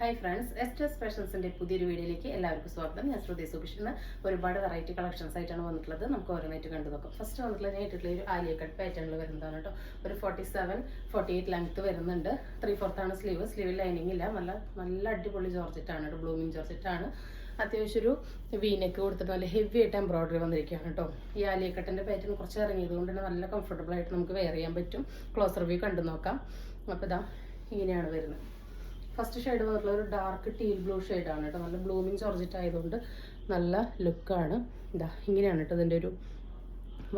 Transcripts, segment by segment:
Hi friends, എസ്റ്റേഴ്സ് ഫാഷൻസിന്റെ പുതിയൊരു വീഡിയോയിലേക്ക് എല്ലാവർക്കും സ്വാഗതം. ഞാൻ ശ്രുതി സുഭിഷ്. ഇന്ന് ഒരുപാട് വെറൈറ്റി കളക്ഷൻസ് ആയിട്ടാണ് വന്നിട്ടുള്ളത്. നമുക്ക് ഓരോന്നായിട്ട് കണ്ടു നോക്കാം. ഫസ്റ്റ് വന്നിട്ടുള്ള നേരിട്ടുള്ള ഒരു ആലിയ കട്ട് പാറ്റേണിൽ വരുന്നതാണ് കേട്ടോ. ഒരു 47-48 ലെങ്ത് വരുന്നുണ്ട്. 3/4 ആണ് സ്ലീവ്. സ്ലീവിൽ ലൈനിങ് ഇല്ല. നല്ല അടിപൊളി ജോർജറ്റാണ് കേട്ടോ. ബ്ലൂമിങ് ജോർജറ്റാണ്. അത്യാവശ്യം ഒരു വീനെക്ക് കൊടുത്തിട്ട് നല്ല ഹെവി ആയിട്ട് എംബ്രോയിഡറി വന്നിരിക്കുകയാണ് കേട്ടോ. ഈ ആലിയ കട്ടിന്റെ പാറ്റേൺ കുറച്ച് ഇറങ്ങിയത് കൊണ്ട് തന്നെ നല്ല കംഫർട്ടബിൾ ആയിട്ട് നമുക്ക് വെയർ ചെയ്യാൻ പറ്റും. ക്ലോസർ വ്യൂ കണ്ടു നോക്കാം. അപ്പോൾ ഇതാ ഇങ്ങനെയാണ് വരുന്നത്. ഫസ്റ്റ് ഷെയ്ഡ് വന്നിട്ടുള്ള ഒരു ഡാർക്ക് ടീൽ ബ്ലൂ ഷെയ്ഡാണ് കേട്ടോ. നല്ല ബ്ലൂമിങ് ജോർജറ്റ് ആയതുകൊണ്ട് നല്ല ലുക്കാണ്. ഇതാ ഇങ്ങനെയാണ് കേട്ടോ ഇതിൻ്റെ ഒരു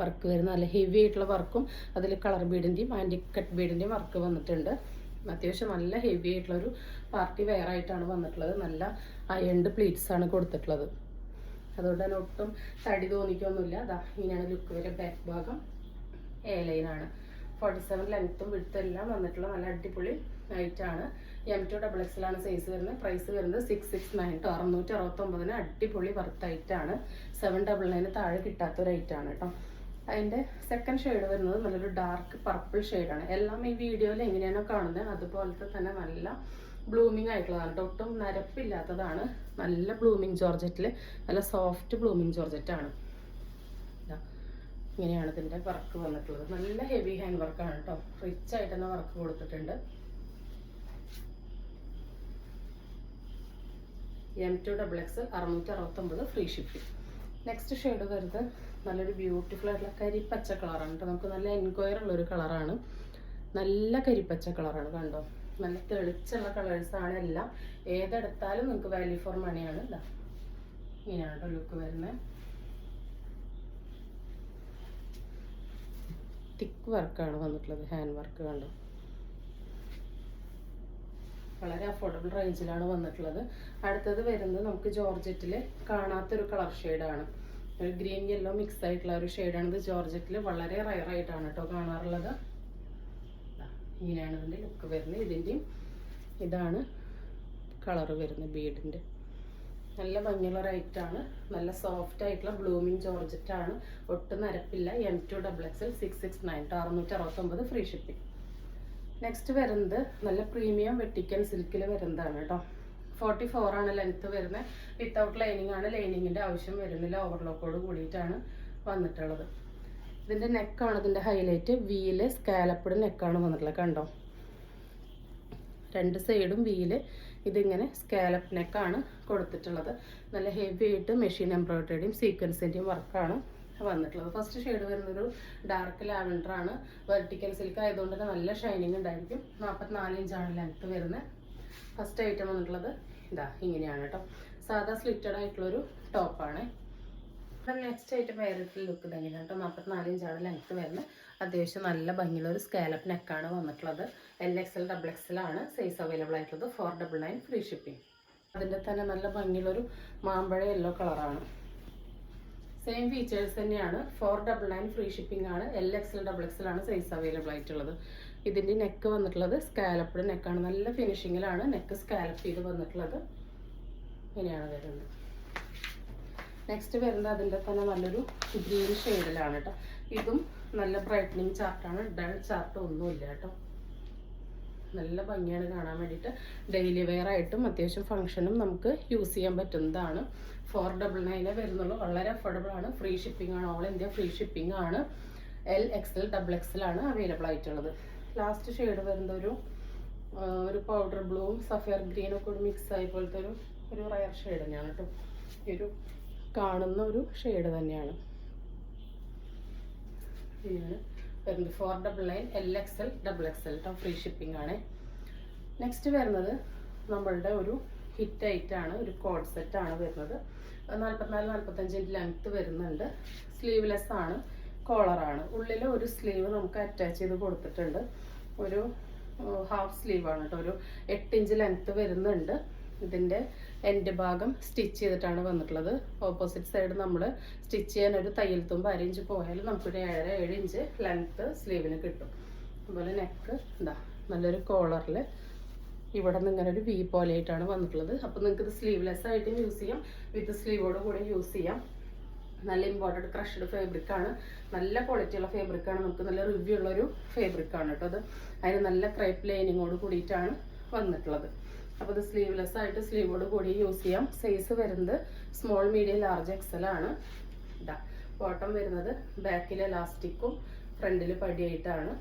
വർക്ക് വരുന്നത്. നല്ല ഹെവി ആയിട്ടുള്ള വർക്കും അതിൽ കളർ ബീഡിൻ്റെയും ആൻറ്റിക് കട്ട് ബീഡിൻ്റെയും വർക്ക് വന്നിട്ടുണ്ട്. അത്യാവശ്യം നല്ല ഹെവി ആയിട്ടുള്ളൊരു പാർട്ടി വെയർ ആയിട്ടാണ് വന്നിട്ടുള്ളത്. നല്ല അയൺഡ് പ്ലീറ്റ്സ് ആണ് കൊടുത്തിട്ടുള്ളത്. അതുകൊണ്ട് തന്നെ ഒട്ടും തടി തോന്നിക്കൊന്നുമില്ല. അതാ ഇങ്ങനെയാണ് ലുക്ക് വരെ. ബാക്ക് ഭാഗം എ ലൈനാണ്. 47 ലെങ്ത്തും വിഡ്ത്തും എല്ലാം വന്നിട്ടുള്ള നല്ല അടിപൊളി ആയിട്ടാണ്. M2XXL ആണ് സൈസ് വരുന്നത്. പ്രൈസ് വരുന്നത് 669 കേട്ടോ. 669 അടിപൊളി വർത്തായിട്ടാണ്. 799 താഴെ കിട്ടാത്തൊരു ഐറ്റാണ് കേട്ടോ. അതിൻ്റെ സെക്കൻഡ് ഷെയ്ഡ് വരുന്നത് നല്ലൊരു ഡാർക്ക് പർപ്പിൾ ഷെയ്ഡാണ്. എല്ലാം ഈ വീഡിയോയിൽ എങ്ങനെയാണോ കാണുന്നത് അതുപോലത്തെ തന്നെ നല്ല ബ്ലൂമിങ് ആയിട്ടുള്ളതാണ് കേട്ടോ. ഒട്ടും നരപ്പില്ലാത്തതാണ്. നല്ല ബ്ലൂമിങ് ജോർജറ്റിൽ നല്ല സോഫ്റ്റ് ബ്ലൂമിങ് ജോർജറ്റാണ്. ഇങ്ങനെയാണ് ഇതിൻ്റെ വർക്ക് വന്നിട്ടുള്ളത്. നല്ല ഹെവി ഹാൻഡ് വർക്കാണ് കേട്ടോ. റിച്ച് ആയിട്ട് തന്നെ വർക്ക് കൊടുത്തിട്ടുണ്ട്. M2XXL 669 free shipping. Next shade വരുന്നത് നല്ലൊരു ബ്യൂട്ടിഫുൾ ആയിട്ടുള്ള കരിപ്പച്ച കളറാണ് കേട്ടോ. നമുക്ക് നല്ല എൻക്വയർ ഉള്ളൊരു കളറാണ്. നല്ല കരിപ്പച്ച കളറാണ് കണ്ടോ. നല്ല തെളിച്ചുള്ള കളേഴ്സാണ് എല്ലാം. ഏതെടുത്താലും നിങ്ങൾക്ക് വാല്യൂ ഫോർ മണിയാണ്. ഇതാ ഇങ്ങനെയാണ് കേട്ടോ ലുക്ക് വരുന്നത്. തിക്ക് വർക്കാണ് വന്നിട്ടുള്ളത്. ഹാൻഡ് വർക്ക് കണ്ടോ. വളരെ അഫോർഡബിൾ റേഞ്ചിലാണ് വന്നിട്ടുള്ളത്. അടുത്തത് വരുന്നത് നമുക്ക് ജോർജറ്റിൽ കാണാത്തൊരു കളർ ഷെയ്ഡാണ്. ഒരു ഗ്രീൻ യെല്ലോ മിക്സ് ആയിട്ടുള്ള ഒരു ഷെയ്ഡാണ്. ഇത് ജോർജറ്റിൽ വളരെ റയർ ആയിട്ടാണ് കേട്ടോ കാണാറുള്ളത്. ഇങ്ങനെയാണ് ഇതിൻ്റെ ലുക്ക് വരുന്നത്. ഇതിൻ്റെയും ഇതാണ് കളറ് വരുന്നത് ബീഡിൻ്റെ. നല്ല ഭംഗിയുള്ള റൈറ്റാണ്. നല്ല സോഫ്റ്റ് ആയിട്ടുള്ള ബ്ലൂമിങ് ജോർജറ്റാണ്. ഒട്ടും നരപ്പില്ല. M2XXL 669 669 free shipping. നെക്സ്റ്റ് വരുന്നത് നല്ല പ്രീമിയം വെട്ടിക്കൻ സിൽക്കിൽ വരുന്നതാണ് കേട്ടോ. 44 ആണ് ലെങ്ത്ത് വരുന്നത്. വിത്തൗട്ട് ലൈനിങ് ആണ്. ലൈനിങ്ങിൻ്റെ ആവശ്യം വരുന്നില്ല. ഓവർലോക്കോട് കൂടിയിട്ടാണ് വന്നിട്ടുള്ളത്. ഇതിൻ്റെ നെക്കാണ് ഇതിൻ്റെ ഹൈലൈറ്റ്. വീല് സ്കാലപ്പഡ് നെക്കാണ് വന്നിട്ടുള്ളത് കണ്ടോ. രണ്ട് സൈഡും വീല് ഇതിങ്ങനെ സ്കാലപ്പ് നെക്കാണ് കൊടുത്തിട്ടുള്ളത്. നല്ല ഹെവി ആയിട്ട് മെഷീൻ എംബ്രോയിഡറിയുടെയും സീക്വൻസിൻ്റെയും വർക്കാണ് വന്നിട്ടുള്ളത്. ഫസ്റ്റ് ഷെയ്ഡ് വരുന്നൊരു ഡാർക്ക് ലാവൻഡർ ആണ്. വെർട്ടിക്കൽ സിൽക്ക് ആയതുകൊണ്ട് തന്നെ നല്ല ഷൈനിങ് ഉണ്ടായിരിക്കും. 44 ഇഞ്ചാണ് ലെങ്ത്ത് വരുന്നത്. ഫസ്റ്റ് ഐറ്റം വന്നിട്ടുള്ളത് ഇതാ ഇങ്ങനെയാണ് കേട്ടോ. സാധാ സ്ലിറ്റഡ് ആയിട്ടുള്ളൊരു ടോപ്പാണ്. നെക്സ്റ്റ് ഐറ്റം വേറെ ലുക്ക് ഇതെങ്ങനെയാണ് കേട്ടോ. 44 ഇഞ്ചാണ് ലെങ്ത്ത് വരുന്നത്. അത്യാവശ്യം നല്ല ഭംഗിയുള്ള ഒരു സ്കാലപ്പ് നെക്കാണ് വന്നിട്ടുള്ളത്. LXL XXL ആണ് സൈസ് അവൈലബിൾ ആയിട്ടുള്ളത്. 499 ഫ്രീ ഷിപ്പിംഗ്. അതിൻ്റെ തന്നെ നല്ല ഭംഗിയുള്ളൊരു മാമ്പഴ യെല്ലോ കളറാണ്. സെയിം ഫീച്ചേഴ്സ് തന്നെയാണ്. 499 ഫ്രീ ഷിപ്പിംഗ് ആണ്. LXL XXL ആണ് സൈസ് അവൈലബിൾ ആയിട്ടുള്ളത്. ഇതിൻ്റെ നെക്ക് വന്നിട്ടുള്ളത് സ്കാലപ്ഡ് നെക്കാണ്. നല്ല ഫിനിഷിങ്ങിലാണ് നെക്ക് സ്കാലപ്പ് ചെയ്ത് വന്നിട്ടുള്ളത്. ഇങ്ങനെയാണ് വരുന്നത്. നെക്സ്റ്റ് വരുന്നത് അതിൻ്റെ തന്നെ നല്ലൊരു ഗ്രീൻ ഷെയ്ഡിലാണ് കേട്ടോ. ഇതും നല്ല ബ്രൈറ്റനിങ് ചാർട്ടാണ്. ഡൾ ചാർട്ട് ഒന്നുമില്ല കേട്ടോ. നല്ല ഭംഗിയാണ് കാണാൻ വേണ്ടിയിട്ട്. ഡെയിലി വെയർ ആയിട്ടും അത്യാവശ്യം ഫംഗ്ഷനും നമുക്ക് യൂസ് ചെയ്യാൻ പറ്റുന്നതാണ്. 499 വരുന്നുള്ളൂ. വളരെ അഫോർഡബിൾ ആണ്. ഫ്രീ ഷിപ്പിംഗ് ആണ്. ഓൾ ഇന്ത്യ ഫ്രീ ഷിപ്പിംഗ് ആണ്. LXL XXL ആണ് അവൈലബിൾ ആയിട്ടുള്ളത്. ലാസ്റ്റ് ഷെയ്ഡ് വരുന്നത് ഒരു പൗഡർ ബ്ലൂവും സഫയർ ഗ്രീനും ഒക്കെ മിക്സ് ആയി പോലത്തെ ഒരു റയർ ഷെയ്ഡ് തന്നെയാണ് കേട്ടോ. ഒരു കാണുന്ന ഒരു ഷെയ്ഡ് തന്നെയാണ്. ഇതാണ് വരുന്നത്. 499 LXL XXL കേട്ടോ. ഫ്രീ ഷിപ്പിംഗ് ആണ്. നെക്സ്റ്റ് വരുന്നത് നമ്മളുടെ ഒരു ഹിറ്റ് ഐറ്റാണ്. ഒരു കോഡ് സെറ്റാണ് വരുന്നത്. 44-45 ലെങ്ത്ത് വരുന്നുണ്ട്. സ്ലീവ്ലെസ് ആണ്. കോളറാണ്. ഉള്ളിൽ ഒരു സ്ലീവ് നമുക്ക് അറ്റാച്ച് ചെയ്ത് കൊടുത്തിട്ടുണ്ട്. ഒരു ഹാഫ് സ്ലീവാണ് കേട്ടോ. ഒരു 8 ഇഞ്ച് ലെങ്ത്ത് വരുന്നുണ്ട്. ഇതിൻ്റെ എൻഡ് ഭാഗം സ്റ്റിച്ച് ചെയ്തിട്ടാണ് വന്നിട്ടുള്ളത്. ഓപ്പോസിറ്റ് സൈഡ് നമ്മൾ സ്റ്റിച്ച് ചെയ്യാൻ ഒരു തയ്യൽ തുമ്പ് 1 ഇഞ്ച് പോയാലും നമുക്കൊരു 7 ഇഞ്ച് ലെങ്ത്ത് സ്ലീവിന് കിട്ടും. അതുപോലെ നെക്ക് എന്താ നല്ലൊരു കോളറിൽ ഇവിടെ നിന്ന് ഇങ്ങനെ ഒരു വി പോലെ ആയിട്ടാണ് വന്നിട്ടുള്ളത്. അപ്പോൾ നിങ്ങൾക്ക് ഇത് സ്ലീവ്ലെസ് ആയിട്ടും യൂസ് ചെയ്യാം, വിത്ത് സ്ലീവോട് കൂടെ യൂസ് ചെയ്യാം. നല്ല ഇമ്പോർട്ടഡ് ക്രഷ്ഡ് ഫാബ്രിക്കാണ്. നല്ല ക്വാളിറ്റിയുള്ള ഫാബ്രിക്കാണ്. നമുക്ക് നല്ല റിവ്യൂ ഉള്ളൊരു ഫാബ്രിക്കാണ് കേട്ടോ. അത് അതിന് നല്ല ക്രേപ്പ് ലൈനിങ്ങോട് കൂടിയിട്ടാണ് വന്നിട്ടുള്ളത്. അപ്പോൾ ഇത് സ്ലീവ്ലെസ് ആയിട്ട് സ്ലീവോട് കൂടി യൂസ് ചെയ്യാം. സൈസ് വരുന്നത് സ്മോൾ, മീഡിയം, ലാർജ്, എക്സൽ ആണ്. ഇതാ ബോട്ടം വരുന്നത് ബാക്കിൽ എലാസ്റ്റിക്കും ഫ്രണ്ടിൽ പടിയായിട്ടാണ്.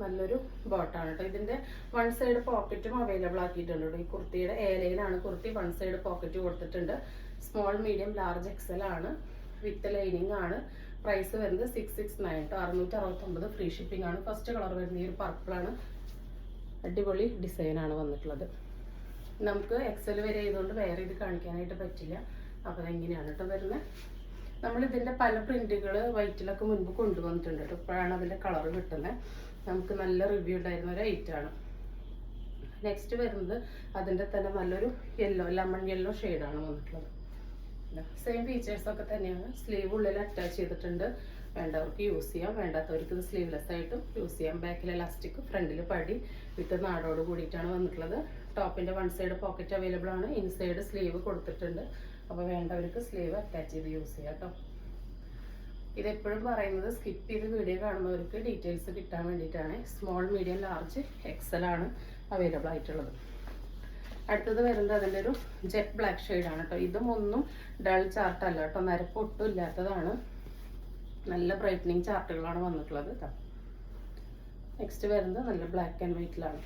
നല്ലൊരു ബോട്ടാണ് കേട്ടോ. ഇതിന്റെ വൺ സൈഡ് പോക്കറ്റും അവൈലബിൾ ആക്കിയിട്ടുണ്ട് കേട്ടോ. ഈ കുർത്തിയുടെ ഏലയിലാണ് കുർത്തി, വൺ സൈഡ് പോക്കറ്റ് കൊടുത്തിട്ടുണ്ട്. സ്മോൾ, മീഡിയം, ലാർജ്, എക്സൽ ആണ്. വിത്ത് ലൈനിങ് ആണ്. പ്രൈസ് വരുന്നത് 669 കേട്ടോ. 669 ഫ്രീ ഷിപ്പിംഗ് ആണ്. ഫസ്റ്റ് കളർ വരുന്നത് ഈ ഒരു പർപ്പിളാണ്. അടിപൊളി ഡിസൈനാണ് വന്നിട്ടുള്ളത്. നമുക്ക് എക്സൽ വരെ ആയതുകൊണ്ട് വേറെ ഇത് കാണിക്കാനായിട്ട് പറ്റില്ല. അപ്പോൾ അതെങ്ങനെയാണ് കേട്ടോ വരുന്നത്. നമ്മളിതിൻ്റെ പല പ്രിന്റുകൾ വൈറ്റിലൊക്കെ മുൻപ് കൊണ്ടുവന്നിട്ടുണ്ട് കേട്ടോ. ഇപ്പോഴാണ് അതിൻ്റെ കളർ കിട്ടുന്നത്. നമുക്ക് നല്ല റിവ്യൂ ഉണ്ടായിരുന്ന ഒരു ഐറ്റമാണ്. നെക്സ്റ്റ് വരുന്നത് അതിൻ്റെ തന്നെ നല്ലൊരു യെല്ലോ, ലെമൺ യെല്ലോ ഷെയ്ഡാണ് വന്നിട്ടുള്ളത്. സെയിം ഫീച്ചേഴ്സൊക്കെ തന്നെയാണ്. സ്ലീവ് ഉള്ളിൽ അറ്റാച്ച് ചെയ്തിട്ടുണ്ട്. വേണ്ടവർക്ക് യൂസ് ചെയ്യാം, വേണ്ടാത്തവർക്ക് ഇത് സ്ലീവ്ലെസ് ആയിട്ടും യൂസ് ചെയ്യാം. ബാക്കിൽ എലാസ്റ്റിക്, ഫ്രണ്ടിൽ പടി വിത്ത് നാടോട് കൂടിയിട്ടാണ് വന്നിട്ടുള്ളത്. ടോപ്പിൻ്റെ വൺ സൈഡ് പോക്കറ്റ് അവൈലബിൾ ആണ്. ഇൻസൈഡ് സ്ലീവ് കൊടുത്തിട്ടുണ്ട്. അപ്പോൾ വേണ്ടവർക്ക് സ്ലീവ് അറ്റാച്ച് ചെയ്ത് യൂസ് ചെയ്യാം കേട്ടോ. ഇതെപ്പോഴും പറയുന്നത് സ്കിപ്പ് ചെയ്ത് വീഡിയോ കാണുന്നവർക്ക് ഡീറ്റെയിൽസ് കിട്ടാൻ വേണ്ടിയിട്ടാണ്. സ്മോൾ, മീഡിയം, ലാർജ്, എക്സൽ ആണ് അവൈലബിൾ ആയിട്ടുള്ളത്. അടുത്തത് വരുന്നത് അതിൻ്റെ ഒരു ജെറ്റ് ബ്ലാക്ക് ഷെയ്ഡാണ് കേട്ടോ. ഇതും ഒന്നും ഡൾ ചാർട്ട് അല്ല കേട്ടോ, നരപ്പൊട്ടും ഇല്ലാത്തതാണ്. നല്ല ബ്രൈറ്റനിങ് ചാർട്ടുകളാണ് വന്നിട്ടുള്ളത് കേട്ടോ. നെക്സ്റ്റ് വരുന്നത് നല്ല ബ്ലാക്ക് ആൻഡ് വൈറ്റിലാണ്.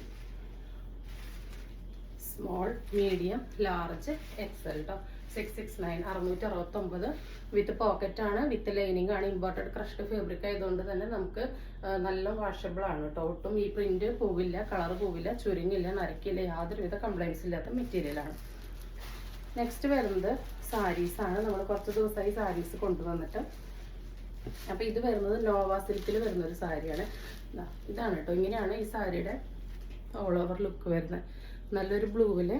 സ്മോൾ, മീഡിയം, ലാർജ്, എക്സൽ കേട്ടോ. 669 669 വിത്ത് പോക്കറ്റ് ആണ്, വിത്ത് ലൈനിങ് ആണ്. ഇമ്പോർട്ടഡ് ക്രഷ്ഡ് ഫാബ്രിക് ആയതുകൊണ്ട് തന്നെ നമുക്ക് നല്ല വാഷബിൾ ആണ് കേട്ടോ. ഒട്ടും ഈ പ്രിന്റ് പോവില്ല, കളർ പോവില്ല, ചുരുങ്ങില്ല, നരക്കില്ല, യാതൊരുവിധ കംപ്ലൈൻസ് ഇല്ലാത്ത മെറ്റീരിയലാണ്. നെക്സ്റ്റ് വരുന്നത് സാരീസ് ആണ്. നമ്മൾ കുറച്ച് ദിവസമായി സാരീസ് കൊണ്ടുവന്നിട്ട്. അപ്പോൾ ഇത് വരുന്നത് നോവ സിൽക്കിൽ വരുന്നൊരു സാരിയാണ്. ഇതാണ് കേട്ടോ. ഇങ്ങനെയാണ് ഈ സാരിയുടെ ഓൾ ഓവർ ലുക്ക് വരുന്നത്. നല്ലൊരു ബ്ലൂവിൽ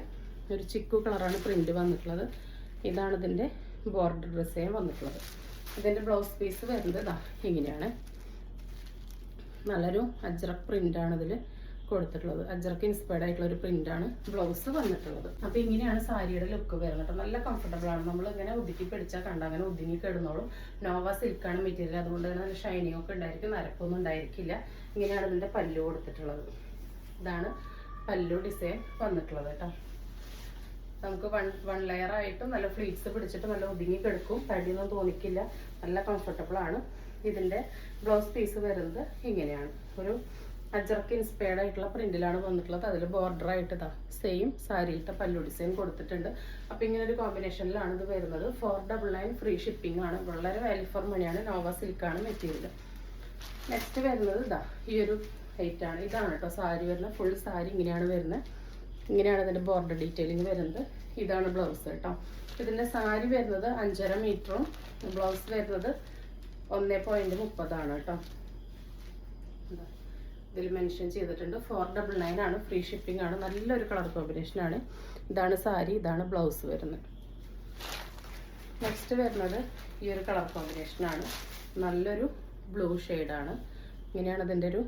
ഒരു ചിക്കു കളറാണ് പ്രിന്റ് വന്നിട്ടുള്ളത്. ഇതാണ് ഇതിൻ്റെ ബോർഡർ ഡിസൈൻ വന്നിട്ടുള്ളത്. ഇതിൻ്റെ ബ്ലൗസ് പീസ് വരുന്നത് ഇതാ ഇങ്ങനെയാണ്. നല്ലൊരു അജ്രക് പ്രിൻ്റാണ് ഇതിൽ കൊടുത്തിട്ടുള്ളത്. അജ്രക്ക് ഇൻസ്പയർഡ് ആയിട്ടുള്ള ഒരു പ്രിൻ്റാണ് ബ്ലൗസ് വന്നിട്ടുള്ളത്. അപ്പോൾ ഇങ്ങനെയാണ് സാരിയുടെ ലുക്ക് വരുന്നത്. നല്ല കംഫർട്ടബിൾ ആണ്. നമ്മൾ ഇങ്ങനെ ഒതുക്കി പിടിച്ചാൽ കണ്ട അങ്ങനെ ഒതുങ്ങി കിടന്നോളും. നോവ സിൽക്കാണ് മെറ്റീരിയൽ, അതുകൊണ്ട് തന്നെ നല്ല ഷൈനിങ് ഒക്കെ ഉണ്ടായിരിക്കും, നരപ്പൊന്നും ഉണ്ടായിരിക്കില്ല. ഇങ്ങനെയാണ് ഇതിൻ്റെ പല്ലു കൊടുത്തിട്ടുള്ളത്. ഇതാണ് പല്ലു ഡിസൈൻ വന്നിട്ടുള്ളത് കേട്ടോ. നമുക്ക് വൺ ലെയർ ആയിട്ടും നല്ല ഫ്ലീറ്റ്സ് പിടിച്ചിട്ട് നല്ല ഒതുങ്ങി കിടക്കും, തടിയൊന്നും തോന്നിക്കില്ല, നല്ല കംഫർട്ടബിൾ ആണ്. ഇതിൻ്റെ ബ്ലൗസ് പീസ് വരുന്നത് ഇങ്ങനെയാണ്. ഒരു അജർക്ക് ഇൻസ്പയർഡ് ആയിട്ടുള്ള പ്രിന്റിലാണ് വന്നിട്ടുള്ളത്. അതിൽ ബോർഡർ ആയിട്ട് ഇതാ സെയിം സാരിയിലത്തെ പല്ലു ഡിസൈൻ കൊടുത്തിട്ടുണ്ട്. അപ്പോൾ ഇങ്ങനെ ഒരു കോമ്പിനേഷനിലാണ് ഇത് വരുന്നത്. 499 ഫ്രീ ഷിപ്പിംഗ് ആണ്. വളരെ വാല്യൂ ഫോർ മണിയാണ്. നോവ സിൽക്കാണ് മെറ്റീരിയൽ. നെക്സ്റ്റ് വരുന്നത് ഇതാ ഈ ഒരു ഐറ്റ് ആണ്. ഇതാണ് കേട്ടോ സാരി വരുന്നത്. ഫുൾ സാരി ഇങ്ങനെയാണ് വരുന്നത്. ഇങ്ങനെയാണ് ഇതിൻ്റെ ബോർഡർ ഡീറ്റെയിലിംഗ് വരുന്നത്. ഇതാണ് ബ്ലൗസ് കേട്ടോ. ഇതിൻ്റെ സാരി വരുന്നത് 5.5 മീറ്ററും ബ്ലൗസ് വരുന്നത് 1.30 ആണ് കേട്ടോ. ഇതിൽ മെൻഷൻ ചെയ്തിട്ടുണ്ട്. 499 ആണ്. ഫ്രീ ഷിപ്പിംഗ് ആണ്. നല്ലൊരു കളർ കോമ്പിനേഷനാണ്. ഇതാണ് സാരി, ഇതാണ് ബ്ലൗസ് വരുന്നത്. നെക്സ്റ്റ് വരുന്നത് ഈ ഒരു കളർ കോമ്പിനേഷനാണ്. നല്ലൊരു ബ്ലൂ ഷെയ്ഡാണ്. ഇങ്ങനെയാണ് ഇതിൻ്റെ ഒരു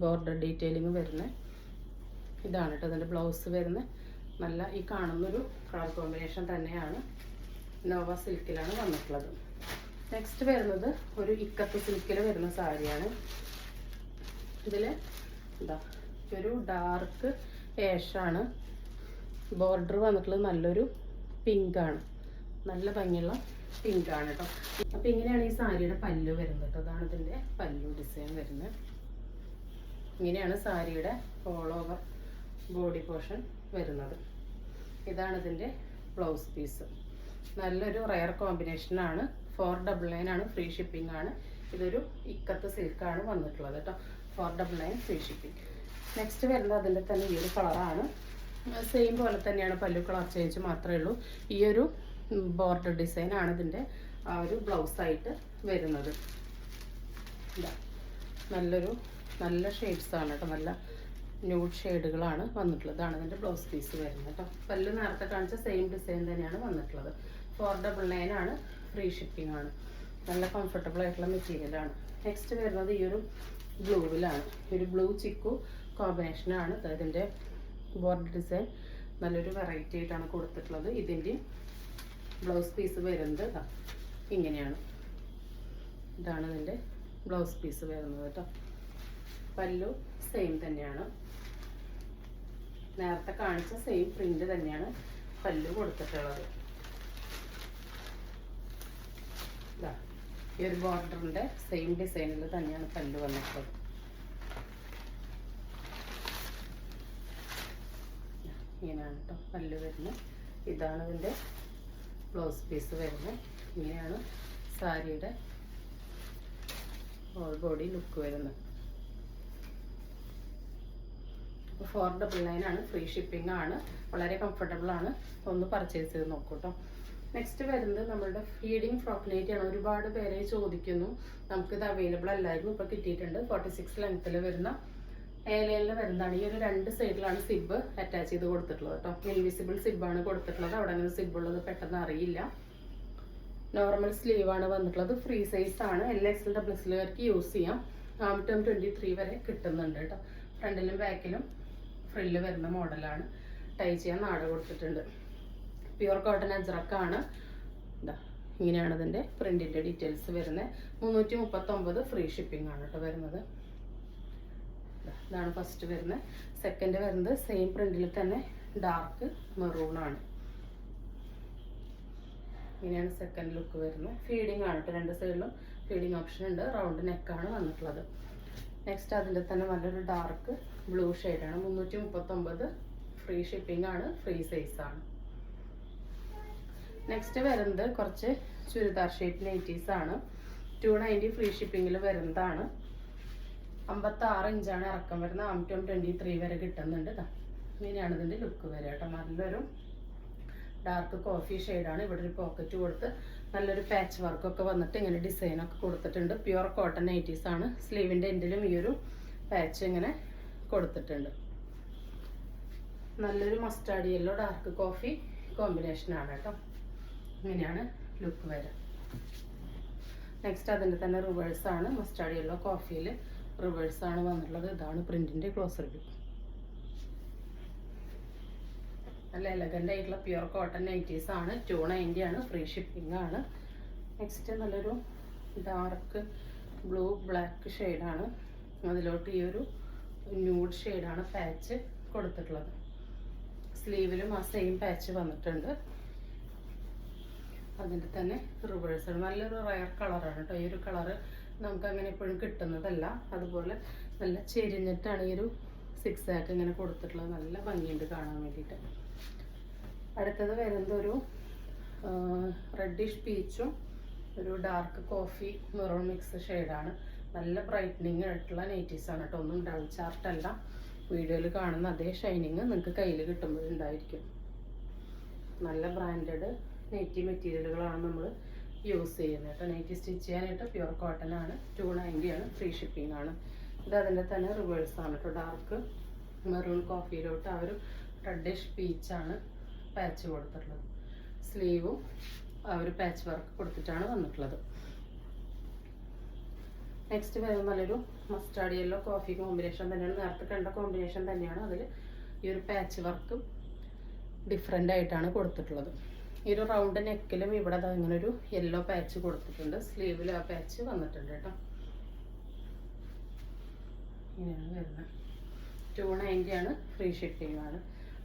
ബോർഡർ ഡീറ്റെയിലിംഗ് വരുന്നത്. ഇതാണ് കേട്ടോ ഇതിൻ്റെ ബ്ലൗസ് വരുന്നത്. നല്ല ഈ കാണുന്നൊരു കളർ കോമ്പിനേഷൻ തന്നെയാണ്. നോവ സിൽക്കിലാണ് വന്നിട്ടുള്ളത്. നെക്സ്റ്റ് വരുന്നത് ഒരു ഇക്കത്ത് സിൽക്കിൽ വരുന്ന സാരിയാണ്. ഇതിൽ എന്താ ഒരു ഡാർക്ക് ഏഷാണ്. ബോർഡർ വന്നിട്ടുള്ളത് നല്ലൊരു പിങ്കാണ്. നല്ല ഭംഗിയുള്ള പിങ്കാണ് കേട്ടോ. അപ്പോൾ ഇങ്ങനെയാണ് ഈ സാരിയുടെ പല്ലു വരുന്നത് കേട്ടോ. അതാണ് ഇതിൻ്റെ പല്ലു ഡിസൈൻ വരുന്നത്. ഇങ്ങനെയാണ് സാരിയുടെ ഓൾ ഓവർ ബോഡി പോർഷൻ വരുന്നത്. ഇതാണ് ഇതിൻ്റെ ബ്ലൗസ് പീസ്. നല്ലൊരു റയർ കോമ്പിനേഷനാണ്. 499 ആണ്. ഫ്രീ ഷിപ്പിംഗ് ആണ്. ഇതൊരു ഇക്കത്ത് സിൽക്കാണ് വന്നിട്ടുള്ളത് കേട്ടോ. 499 ഫ്രീ ഷിപ്പിംഗ്. നെക്സ്റ്റ് വരുന്നത് അതിൻ്റെ തന്നെ ഈ ഒരു കളറാണ്. സെയിം പോലെ തന്നെയാണ്, പല്ലു കളർ ചേഞ്ച് മാത്രമേ ഉള്ളൂ. ഈ ഒരു ബോർഡർ ഡിസൈൻ ആണ് ഇതിൻ്റെ ആ ഒരു ബ്ലൗസായിട്ട് വരുന്നത്. നല്ല ഷെയ്ഡ്സാണ് കേട്ടോ. നല്ല ന്യൂഡ് ഷെയ്ഡുകളാണ് വന്നിട്ടുള്ളത്. ഇതാണ് ഇതിൻ്റെ ബ്ലൗസ് പീസ് വരുന്നത് കേട്ടോ. പല്ല് നേരത്തെ കാണിച്ച സെയിം ഡിസൈൻ തന്നെയാണ് വന്നിട്ടുള്ളത്. 499 ആണ്. ഫ്രീ ഷിപ്പിംഗ് ആണ്. നല്ല കംഫർട്ടബിൾ ആയിട്ടുള്ള മെറ്റീരിയലാണ്. നെക്സ്റ്റ് വരുന്നത് ഈ ഒരു ബ്ലൂവിലാണ്. ഒരു ബ്ലൂ ചിക്കു കോമ്പിനേഷനാണ്. ഇതിൻ്റെ ബോർഡർ ഡിസൈൻ നല്ലൊരു വെറൈറ്റി ആയിട്ടാണ് കൊടുത്തിട്ടുള്ളത്. ഇതിൻ്റെ ബ്ലൗസ് പീസ് വരുന്നത് ഇങ്ങനെയാണ്. ഇതാണ് ഇതിൻ്റെ ബ്ലൗസ് പീസ് വരുന്നത് കേട്ടോ. പല്ലു സെയിം തന്നെയാണ്. നേരത്തെ കാണിച്ച സെയിം പ്രിന്റ് തന്നെയാണ് പല്ലു കൊടുത്തിട്ടുള്ളത്. ഈ ഒരു ബോർഡറിന്റെ സെയിം ഡിസൈനിൽ തന്നെയാണ് പല്ലു വന്നിട്ടുള്ളത്. ഇങ്ങനെയാണ് കേട്ടോ പല്ലു വരുന്നത്. ഇതാണ് ഇതിൻ്റെ ബ്ലൗസ് പീസ് വരുന്നത്. ഇങ്ങനെയാണ് സാരിയുടെ ഓൾ ബോഡി ലുക്ക് വരുന്നത്. 499 ആണ്. ഫ്രീ ഷിപ്പിംഗ് ആണ്. വളരെ കംഫർട്ടബിൾ ആണ്. ഒന്ന് പർച്ചേസ് ചെയ്ത് നോക്കൂ കേട്ടോ. നെക്സ്റ്റ് വരുന്നത് നമ്മളുടെ ഫീഡിങ് ഫ്രോക്ക് നൈറ്റി ആണ്. ഒരുപാട് പേരെ ചോദിക്കുന്നു. നമുക്കിത് അവൈലബിൾ അല്ലായിരുന്നു, ഇപ്പോൾ കിട്ടിയിട്ടുണ്ട്. 46 ലെങ്ത്തിൽ വരുന്ന ഏലയിൽ വരുന്നതാണ്. ഈ ഒരു 2 സൈഡിലാണ് സിബ് അറ്റാച്ച് ചെയ്ത് കൊടുത്തിട്ടുള്ളത് കേട്ടോ. ഇൻവിസിബിൾ സിബാണ് കൊടുത്തിട്ടുള്ളത്. അവിടെ അങ്ങനെ സിബ് ഉള്ളത് പെട്ടെന്ന് അറിയില്ല. നോർമൽ സ്ലീവാണ് വന്നിട്ടുള്ളത്. ഫ്രീ സൈസ് ആണ്. LXL XXLകാർക്ക് യൂസ് ചെയ്യാം. ആം ടേം 23 വരെ കിട്ടുന്നുണ്ട് കേട്ടോ. ഫ്രണ്ടിലും ബാക്കിലും ഫ്രില്ല് വരുന്ന മോഡലാണ്. ടൈ ചെയ്യാൻ നാട് കൊടുത്തിട്ടുണ്ട്. പ്യുർ കോട്ടൺ അജ്രക്കാണ്. ഇതാ ഇങ്ങനെയാണ് ഇതിൻ്റെ പ്രിന്റിൻ്റെ ഡീറ്റെയിൽസ് വരുന്നത്. 339 ഫ്രീ ഷിപ്പിംഗ് ആണ് കേട്ടോ വരുന്നത്. ഇതാണ് ഫസ്റ്റ് വരുന്നത്. സെക്കൻഡ് വരുന്നത് സെയിം പ്രിന്റിൽ തന്നെ ഡാർക്ക് മെറൂൺ ആണ്. ഇങ്ങനെയാണ് സെക്കൻഡ് ലുക്ക് വരുന്നത്. ഫീഡിങ് ആണ് കേട്ടോ. 2 സൈഡിലും ഫീഡിങ് ഓപ്ഷൻ ഉണ്ട്. റൗണ്ട് നെക്കാണ് വന്നിട്ടുള്ളത്. നെക്സ്റ്റ് അതിൻ്റെ തന്നെ നല്ലൊരു ഡാർക്ക് ബ്ലൂ ഷെയ്ഡാണ്. 339 ഫ്രീ ഷിപ്പിംഗ് ആണ്. ഫ്രീ സൈസ് ആണ്. നെക്സ്റ്റ് വരുന്നത് കുറച്ച് ചുരിദാർ ഷേപ്പ് നൈറ്റീസ് ആണ്. 290 ഫ്രീ ഷിപ്പിങ്ങിൽ വരുന്നതാണ്. 56 ഇഞ്ചാണ് ഇറക്കം വരുന്നത്. ആം ടേം 23 വരെ കിട്ടുന്നുണ്ട്. ഇങ്ങനെയാണ് ഇതിൻ്റെ ലുക്ക് വരിക കേട്ടോ. നല്ലൊരു ഡാർക്ക് കോഫി ഷെയ്ഡാണ്. ഇവിടെ ഒരു പോക്കറ്റ് കൊടുത്ത് നല്ലൊരു പാച്ച് വർക്കൊക്കെ വന്നിട്ട് ഇങ്ങനെ ഡിസൈനൊക്കെ കൊടുത്തിട്ടുണ്ട്. പ്യുർ കോട്ടൺ നൈറ്റീസ് ആണ്. സ്ലീവിൻ്റെ എൻഡിലും ഈ ഒരു പാച്ച് ഇങ്ങനെ കൊടുത്തിട്ടുണ്ട്. നല്ലൊരു മസ്റ്റാർഡ് യെല്ലോ ഡാർക്ക് കോഫി കോമ്പിനേഷനാണ് കേട്ടോ. ഇങ്ങനെയാണ് ലുക്ക് വരിക. നെക്സ്റ്റ് അതിൻ്റെ തന്നെ റിവേഴ്സാണ്. മസ്റ്റാർഡ് യെല്ലോ കോഫിയിൽ റിവേഴ്സാണ് വന്നിട്ടുള്ളത്. ഇതാണ് പ്രിൻറ്റിൻ്റെ ക്ലോസർ വ്യൂ. നല്ല എലഗൻ്റ് ആയിട്ടുള്ള പ്യുർ കോട്ടൺ നൈറ്റീസ് ആണ്. 290 ആണ്. ഫ്രീ ഷിപ്പിംഗ് ആണ്. നെക്സ്റ്റ് നല്ലൊരു ഡാർക്ക് ബ്ലൂ ബ്ലാക്ക് ഷെയ്ഡാണ്. അതിലോട്ട് ഈ ഒരു ന്യൂഡ് ഷെയ്ഡാണ് പാച്ച് കൊടുത്തിട്ടുള്ളത്. സ്ലീവിലും ആ സെയിം പാച്ച് വന്നിട്ടുണ്ട്. അതിൻ്റെ തന്നെ റിവേഴ്സാണ്. നല്ലൊരു റയർ കളറാണ് കേട്ടോ. ഈ ഒരു കളറ് നമുക്ക് അങ്ങനെ എപ്പോഴും കിട്ടുന്നതല്ല. അതുപോലെ നല്ല ചെരിഞ്ഞിട്ടാണ് ഈ ഒരു 6 ആക്ക് ഇങ്ങനെ കൊടുത്തിട്ടുള്ളത്. നല്ല ഭംഗിയുണ്ട് കാണാൻ വേണ്ടിയിട്ട്. അടുത്തത് വരുന്നത് ഒരു റെഡിഷ് പീച്ചും ഒരു ഡാർക്ക് കോഫി മെറൂൺ മിക്സ് ഷെയ്ഡാണ്. നല്ല ബ്രൈറ്റനിങ് ആയിട്ടുള്ള നൈറ്റീസാണ് കേട്ടോ. ഒന്നും ഡൾ ചാർട്ടല്ല. വീഡിയോയിൽ കാണുന്ന അതേ ഷൈനിങ് നിങ്ങൾക്ക് കയ്യിൽ കിട്ടുമ്പോഴുണ്ടായിരിക്കും. നല്ല ബ്രാൻഡഡ് നൈറ്റി മെറ്റീരിയലുകളാണ് നമ്മൾ യൂസ് ചെയ്യുന്നത് കേട്ടോ. നൈറ്റി സ്റ്റിച്ച് ചെയ്യാനായിട്ട് പ്യുർ കോട്ടൺ ആണ്. 290 ആണ്. ഫ്രീ ഷിപ്പിംഗ് ആണ്. ഇത് അതിൻ്റെ തന്നെ റിവേഴ്സാണ് കേട്ടോ. ഡാർക്ക് മെറൂൺ കോഫിയിലോട്ട് ആ ഒരു റെഡിഷ് പീച്ചാണ് പാച്ച് കൊടുത്തിട്ടുള്ളത്. സ്ലീവും ആ ഒരു പാച്ച് വർക്ക് കൊടുത്തിട്ടാണ് വന്നിട്ടുള്ളത്. നെക്സ്റ്റ് വരുന്നത് നല്ലൊരു മസ്റ്റാർഡ് യെല്ലോ കോഫി കോമ്പിനേഷൻ തന്നെയാണ്. നേരത്തെ കണ്ട കോമ്പിനേഷൻ തന്നെയാണ്. അതിൽ ഈ ഒരു പാച്ച് വർക്കും ഡിഫറെൻ്റ് ആയിട്ടാണ് കൊടുത്തിട്ടുള്ളത്. ഈ ഒരു റൗണ്ട് നെക്കിലും ഇവിടെ ഇങ്ങനെ ഒരു യെല്ലോ പാച്ച് കൊടുത്തിട്ടുണ്ട്. സ്ലീവിൽ ആ പാച്ച് വന്നിട്ടുണ്ട് കേട്ടോ. ഇങ്ങനെയാണ് വരുന്നത്. 290 ആണ്. ഫ്രീ ഷിപ്പിംഗ് ആണ്.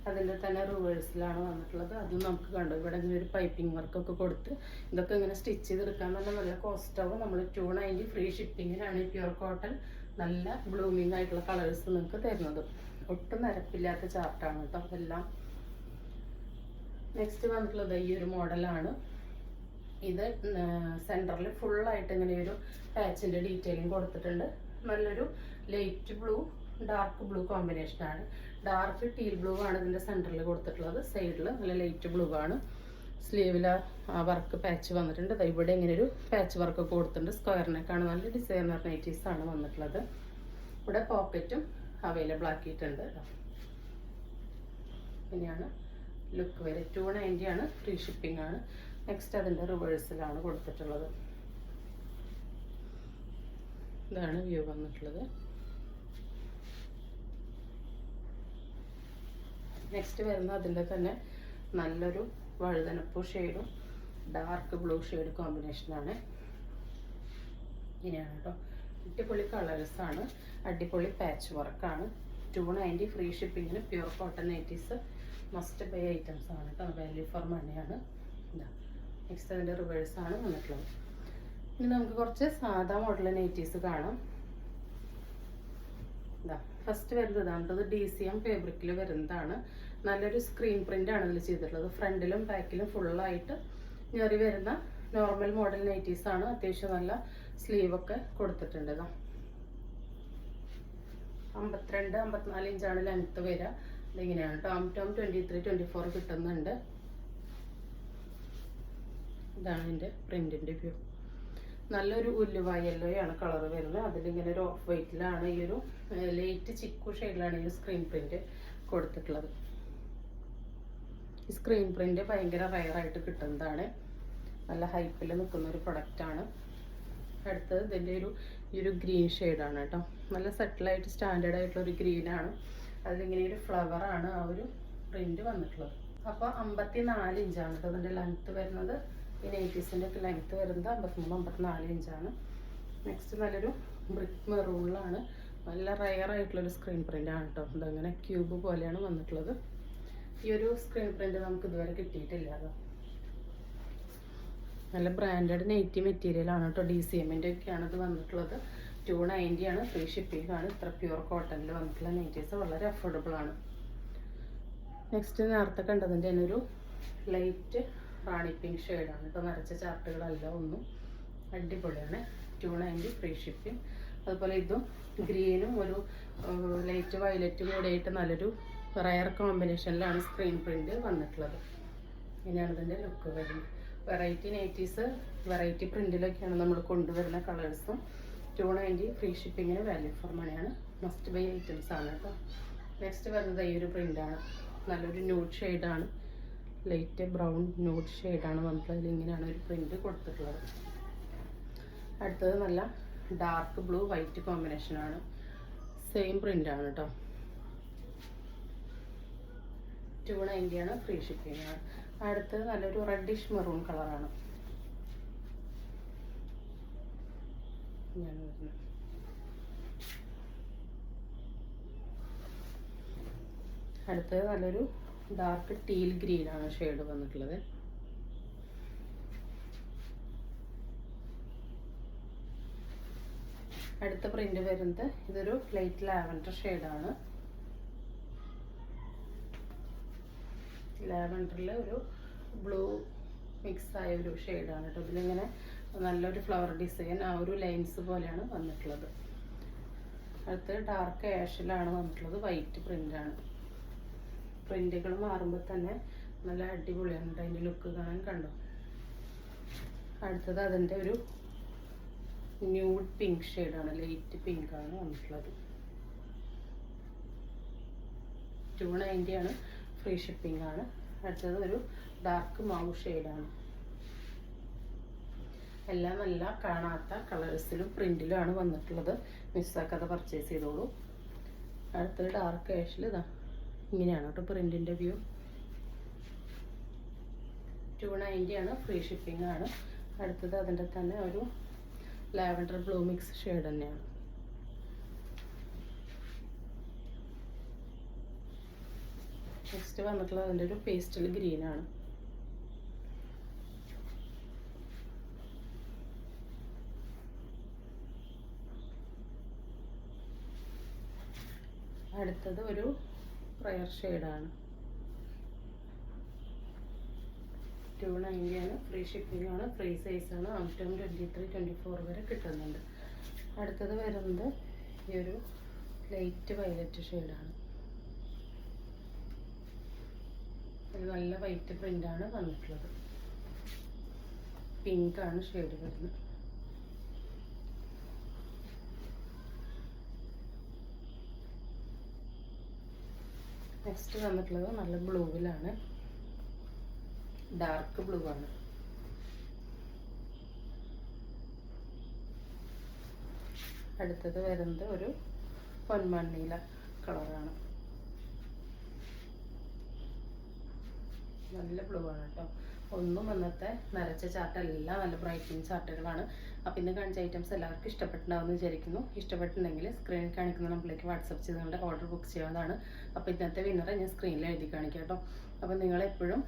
അതിൻ്റെ തന്നെ റിവേഴ്സിലാണ് വന്നിട്ടുള്ളത്. അതും നമുക്ക് കണ്ടു. ഇവിടെ ഇങ്ങനെ ഒരു പൈപ്പിംഗ് വർക്കൊക്കെ കൊടുത്ത് ഇതൊക്കെ ഇങ്ങനെ സ്റ്റിച്ച് ചെയ്തെടുക്കാൻ തന്നെ നല്ല കോസ്റ്റ് ആവും. നമ്മൾ 290 ഫ്രീ ഷിപ്പിങ്ങിനാണ് ഈ പ്യുർ കോട്ടൺ നല്ല ബ്ലൂമിങ് ആയിട്ടുള്ള കളേഴ്സ് നിങ്ങൾക്ക് തരുന്നത്. ഒട്ടും നിരപ്പില്ലാത്ത ചാർട്ടാണ് കേട്ടോ അതെല്ലാം. നെക്സ്റ്റ് വന്നിട്ടുള്ളത് ഈ ഒരു മോഡലാണ്. ഇത് സെൻറ്ററിൽ ഫുള്ളായിട്ട് ഇങ്ങനെ ഒരു പാച്ചിൻ്റെ ഡീറ്റെയിലിംഗ് കൊടുത്തിട്ടുണ്ട്. നല്ലൊരു ലൈറ്റ് ബ്ലൂ ഡാർക്ക് ബ്ലൂ കോമ്പിനേഷനാണ്. ഡാർക്ക് ടീൽ ബ്ലൂ ആണ് ഇതിൻ്റെ സെൻറ്ററിൽ കൊടുത്തിട്ടുള്ളത്. സൈഡിൽ നല്ല ലൈറ്റ് ബ്ലൂ ആണ്. സ്ലീവിൽ ആ വർക്ക് പാച്ച് വന്നിട്ടുണ്ട്. ഇവിടെ ഇങ്ങനെ ഒരു പാച്ച് വർക്ക് കൊടുത്തിട്ടുണ്ട്. സ്ക്വയർ നെക്കാണ്. നല്ല ഡിസൈനർ നൈറ്റീസ് ആണ് വന്നിട്ടുള്ളത്. ഇവിടെ പോക്കറ്റും അവൈലബിൾ ആക്കിയിട്ടുണ്ട്. ഇങ്ങനെയാണ് ലുക്ക് വരെ. 290 ആണ്. ഫ്രീ ഷിപ്പിംഗ് ആണ്. നെക്സ്റ്റ് അതിൻ്റെ റിവേഴ്സിലാണ് കൊടുത്തിട്ടുള്ളത്. ഇതാണ് വ്യൂ വന്നിട്ടുള്ളത്. നെക്സ്റ്റ് വരുന്നത് അതിൻ്റെ തന്നെ നല്ലൊരു വഴുതനപ്പൂ ഷെയ്ഡും ഡാർക്ക് ബ്ലൂ ഷെയ്ഡ് കോമ്പിനേഷനാണ്. ഇങ്ങനെയാണ് കേട്ടോ. അടിപൊളി കളേഴ്സാണ്. അടിപൊളി പാച്ച് വർക്കാണ്. 290 ഫ്രീ ഷിപ്പിങ്ങിന് pure cotton nighties must buy items ആണ് കേട്ടോ. വാല്യൂ ഫോർ മണിയാണ്. ഇതാ നെക്സ്റ്റ് അതിൻ്റെ റിവേഴ്സാണ് വന്നിട്ടുള്ളത്. ഇനി നമുക്ക് കുറച്ച് സാധാ മോഡൽ നൈറ്റീസ് കാണാം. ഇതാ ഫസ്റ്റ് വരുന്നത് ഇതാണ്. DCM ഫാബ്രിക്കിൽ വരുന്നതാണ്. നല്ലൊരു സ്ക്രീൻ പ്രിൻ്റ് ആണ് ഇതിൽ ചെയ്തിട്ടുള്ളത്. ഫ്രണ്ടിലും ബാക്കിലും ഫുള്ളായിട്ട് ഞെറി വരുന്ന നോർമൽ മോഡൽ നൈറ്റീസ് ആണ്. അത്യാവശ്യം നല്ല സ്ലീവൊക്കെ കൊടുത്തിട്ടുണ്ട്. ഇതാ 52-54 ഇഞ്ചാണ് ലെങ്ത്ത് വരിക. ഇതിങ്ങനെയാണ് ടോം 23-24 കിട്ടുന്നുണ്ട്. ഇതാണ് ഇതിൻ്റെ പ്രിൻറ്റിൻ്റെ വ്യൂ. നല്ലൊരു ഉലുവ യെല്ലോയാണ് കളർ വരുന്നത്. അതിലിങ്ങനെ ഒരു ഓഫ് വൈറ്റിലാണ് ഈ ഒരു ലൈറ്റ് ചിക്കു ഷെയ്ഡിലാണ് ഈ സ്ക്രീൻ പ്രിൻറ്റ് കൊടുത്തിട്ടുള്ളത്. ഈ സ്ക്രീൻ പ്രിൻറ്റ് ഭയങ്കര റയറായിട്ട് കിട്ടുന്നതാണ്. നല്ല ഹൈപ്പിൽ നിൽക്കുന്ന ഒരു പ്രൊഡക്റ്റാണ്. അടുത്തത് ഇതിൻ്റെ ഈ ഒരു ഗ്രീൻ ഷെയ്ഡാണ് കേട്ടോ. നല്ല സെറ്റിലായിട്ട് സ്റ്റാൻഡേർഡ് ആയിട്ടുള്ള ഒരു ഗ്രീനാണ്. അതിലിങ്ങനെ ഒരു ഫ്ലവറാണ് ആ ഒരു പ്രിൻറ്റ് വന്നിട്ടുള്ളത്. അപ്പോൾ 54 ഇഞ്ചാണ് കേട്ടോ അതിൻ്റെ ലെങ്ത്ത് വരുന്നത്. ഈ നൈറ്റീസിൻ്റെ ഒക്കെ ലെങ്ത്ത് വരുന്നത് 53-54 ഇഞ്ചാണ്. നെക്സ്റ്റ് നല്ലൊരു ബ്രിക്ക് മെറൂണിലാണ്. നല്ല റയറായിട്ടുള്ളൊരു സ്ക്രീൻ പ്രിൻ്റാണ് കേട്ടോ. ഇതങ്ങനെ ക്യൂബ് പോലെയാണ് വന്നിട്ടുള്ളത്. ഈ ഒരു സ്ക്രീൻ പ്രിൻ്റ് നമുക്ക് ഇതുവരെ കിട്ടിയിട്ടില്ല. അതോ നല്ല ബ്രാൻഡഡ് നെയ്റ്റി മെറ്റീരിയലാണ് കേട്ടോ. DCMൻ്റെ ഒക്കെയാണ് ഇത് വന്നിട്ടുള്ളത്. 290 ആണ്. ഫ്രീ ഷിപ്പിംഗ് ആണ്. ഇത്ര പ്യൂർ കോട്ടണിൽ വന്നിട്ടുള്ള നൈറ്റീസ് വളരെ അഫോർഡബിൾ ആണ്. നെക്സ്റ്റ് നേരത്തെ കണ്ടതിൻ്റെ തന്നെ ഒരു ലൈറ്റ് റാണി പിങ്ക് ഷെയ്ഡാണ് കേട്ടോ. നരച്ച ചാർട്ടുകളല്ല ഒന്നും. അടിപൊളിയാണ്. 290 ഫ്രീ ഷിപ്പിംഗ്. അതുപോലെ ഇതും ഗ്രീനും ഒരു ലൈറ്റ് വയലറ്റും കൂടെ ആയിട്ട് നല്ലൊരു റയർ കോമ്പിനേഷനിലാണ് സ്ക്രീൻ പ്രിൻ്റ് വന്നിട്ടുള്ളത്. ഇങ്ങനെയാണ് ഇതിൻ്റെ ലുക്ക് വരുന്നത്. വെറൈറ്റി നൈറ്റീസ് വെറൈറ്റി പ്രിൻറ്റിലൊക്കെയാണ് നമ്മൾ കൊണ്ടുവരുന്ന കളേഴ്സും. 290 ഫ്രീ ഷിപ്പിങ്ങിന് വാല്യൂ ഫോർ മണിയാണ്. മസ്റ്റ് ബൈ ഐറ്റംസ് ആണ് കേട്ടോ. നെക്സ്റ്റ് വരുന്നത് ഈ ഒരു പ്രിൻ്റാണ്. നല്ലൊരു ന്യൂഡ് ഷെയ്ഡാണ്. ലൈറ്റ് ബ്രൗൺ ന്യൂഡ് ഷെയ്ഡാണ് വന്നിട്ടുള്ളത്. ഇങ്ങനെയാണ് ഒരു പ്രിൻ്റ് കൊടുത്തിട്ടുള്ളത്. അടുത്തത് നല്ല ഡാർക്ക് ബ്ലൂ വൈറ്റ് കോമ്പിനേഷനാണ്. സെയിം പ്രിൻ്റാണ് കേട്ടോ. 290 ആണ്. ഫ്രീ ഷിപ്പിംഗ് ആണ്. അടുത്തത് നല്ലൊരു റെഡിഷ് മെറൂൺ കളറാണ്. അടുത്തത് നല്ലൊരു ഡാർക്ക് ടീൽ ഗ്രീൻ ആണ് ഷെയ്ഡ് വന്നിട്ടുള്ളത്. അടുത്ത പ്രിന്റ് വരുന്നത് ഇതൊരു ലൈറ്റ് ലാവൻഡർ ഷെയ്ഡാണ്. ലാവൻഡറിൽ ഒരു ബ്ലൂ മിക്സ് ആയ ഒരു ഷെയ്ഡാണ് കേട്ടോ. ഇതിലിങ്ങനെ നല്ലൊരു ഫ്ലവർ ഡിസൈൻ ആ ഒരു ലൈൻസ് പോലെയാണ് വന്നിട്ടുള്ളത്. അടുത്ത് ഡാർക്ക് ആഷിലാണ് വന്നിട്ടുള്ളത്. വൈറ്റ് പ്രിൻ്റാണ്. പ്രിൻ്റുകൾ മാറുമ്പോൾ തന്നെ നല്ല അടിപൊളിയാണ് കേട്ടോ. അതിൻ്റെ ലുക്ക് കാണാൻ കണ്ടോ. അടുത്തത് അതിൻ്റെ ഒരു ന്യൂഡ് പിങ്ക് ഷെയ്ഡാണ്. ലൈറ്റ് പിങ്ക് ആണ് വന്നിട്ടുള്ളത്. 290 ആണ്. ഫ്രീ ഷിപ്പിംഗ് ആണ്. അടുത്തത് ഒരു ഡാർക്ക് മൗ ഷെയ്ഡാണ്. എല്ലാം നല്ല കാണാത്ത കളേഴ്സിലും പ്രിൻറ്റിലുമാണ് വന്നിട്ടുള്ളത്. മിസ്സാക്കാതെ പർച്ചേസ് ചെയ്തോളൂ. അടുത്തത് ഡാർക്ക് ആഷിൽ ഇതാ ഇങ്ങനെയാണ് കേട്ടോ പ്രിൻറ്റിൻ്റെ വ്യൂ. 290 ആണ്. ഫ്രീ ഷിപ്പിംഗ് ആണ്. അടുത്തത് അതിൻ്റെ തന്നെ ഒരു ലാവൻഡർ ബ്ലൂ മിക്സ് ഷെയ്ഡ് തന്നെയാണ്. നെക്സ്റ്റ് വന്നിട്ടുള്ളത് അതിൻ്റെ ഒരു പേസ്റ്റൽ ഗ്രീനാണ്. അടുത്തത് ഒരു റയർ ഷെയ്ഡാണ്. 290 ആണ്. ഫ്രീ ഷിപ്പിംഗ് ആണ്. ഫ്രീ സൈസാണ്. 23-24 വരെ കിട്ടുന്നുണ്ട്. അടുത്തത് വരുന്നത് ഈ ഒരു ലൈറ്റ് വയലറ്റ് ഷെയ്ഡാണ്. നല്ല വൈറ്റ് പ്രിൻ്റാണ് വന്നിട്ടുള്ളത്. പിങ്ക് ആണ് ഷെയ്ഡ് വരുന്നത്. നെക്സ്റ്റ് വന്നിട്ടുള്ളത് നല്ല ബ്ലൂവിലാണ്. ഡാർക്ക് ബ്ലൂ ആണ്. അടുത്തത് വരുന്നത് ഒരു പൊന്മണ്ണീല കളറാണ്. നല്ല ബ്ലൂ ആണ് കേട്ടോ. ഒന്നും ഇന്നത്തെ നരച്ച ചാർട്ട് എല്ലാം നല്ല ബ്രൈറ്റനിങ് ചാർട്ടുകളാണ്. അപ്പോൾ ഇന്ന് കാണിച്ച ഐറ്റംസ് എല്ലാവർക്കും ഇഷ്ടപ്പെട്ടുണ്ടാവുമെന്ന് വിചാരിക്കുന്നു. ഇഷ്ടപ്പെട്ടിട്ടുണ്ടെങ്കിൽ സ്ക്രീനിൽ കാണിക്കുന്ന നമ്പറിലേക്ക് വാട്സപ്പ് ചെയ്ത് നിങ്ങളുടെ ഓർഡർ ബുക്ക് ചെയ്യാവുന്നതാണ്. അപ്പോൾ ഇന്നത്തെ വിന്നറെ ഞാൻ സ്ക്രീനിൽ എഴുതി കാണിക്കാം കേട്ടോ. അപ്പോൾ നിങ്ങളെപ്പോഴും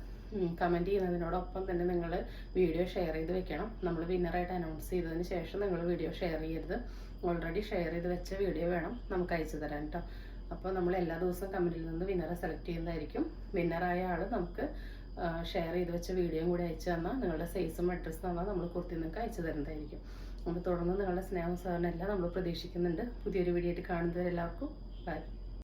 കമൻറ്റ് ചെയ്യുന്നതിനോടൊപ്പം തന്നെ നിങ്ങൾ വീഡിയോ ഷെയർ ചെയ്ത് വെക്കണം. നമ്മൾ വിന്നറായിട്ട് അനൗൺസ് ചെയ്തതിന് ശേഷം നിങ്ങൾ വീഡിയോ ഷെയർ ചെയ്യരുത്. ഓൾറെഡി ഷെയർ ചെയ്ത് വെച്ച വീഡിയോ വേണം നമുക്ക് അയച്ചു തരാൻ കേട്ടോ. അപ്പോൾ നമ്മൾ എല്ലാ ദിവസവും കമൻറ്റിൽ നിന്ന് വിന്നറെ സെലക്ട് ചെയ്യുന്നതായിരിക്കും. വിന്നറായ ആൾ നമുക്ക് ഷെയർ ചെയ്ത് വെച്ച വീഡിയോയും കൂടി അയച്ചു തന്നാൽ നിങ്ങളുടെ സൈസും അഡ്രസ്സ് തന്നാൽ നമ്മൾ കുർത്തി നിങ്ങൾക്ക് അയച്ചു തരുന്നതായിരിക്കും. അപ്പോൾ തുടർന്ന് നിങ്ങളുടെ സ്നേഹം സഹകരണം എല്ലാം നമ്മൾ പ്രതീക്ഷിക്കുന്നുണ്ട്. പുതിയൊരു വീഡിയോ ആയിട്ട് കാണുന്നവരെല്ലാവർക്കും ബൈ.